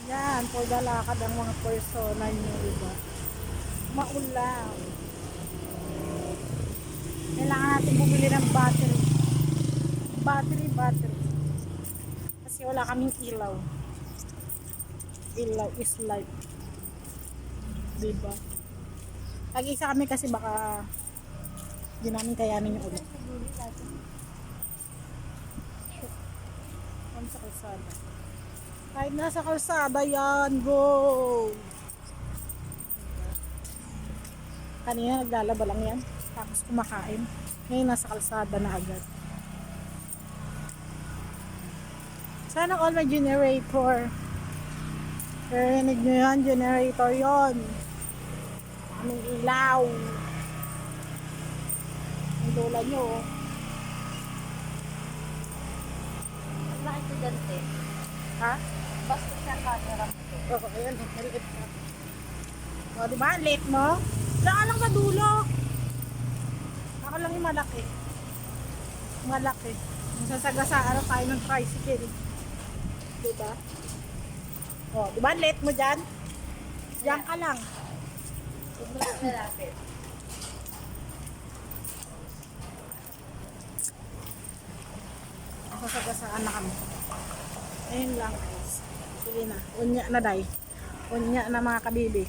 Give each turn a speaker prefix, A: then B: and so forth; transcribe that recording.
A: Yan, for the lakad ang mga persona nyo, diba? Maulan. Kailangan natin bumili ng battery. Battery. Kasi wala kaming ilaw. Ilaw is life. Diba? Tag-isa kami kasi baka hindi namin kayanin yung ulit. Kami sa kalsada. Kahit nasa kalsada yan, go! Kanina naglalaba lang yan. Tapos kumakain. Ngayon nasa kalsada na agad. Sana all may generator. Narinig nyo yan, generator yon. Aming ilaw. Ang dola nyo.
B: Ang laki estudyante.
A: Ha?
B: Basta siya camera mo to.
A: Oo, ayun. Maliit na. O, diba? Late mo? Saka lang sa dulo. Ako lang yung malaki. Malaki. Masasagasaan tayo ng tricycle. Diba? O, diba? Late mo dyan? Diyan ka lang.
B: Sobrang malapit.
A: Masasagasaan na kami. Ayun lang guys. Sige na. Unya na day. Unya na mga kabibi.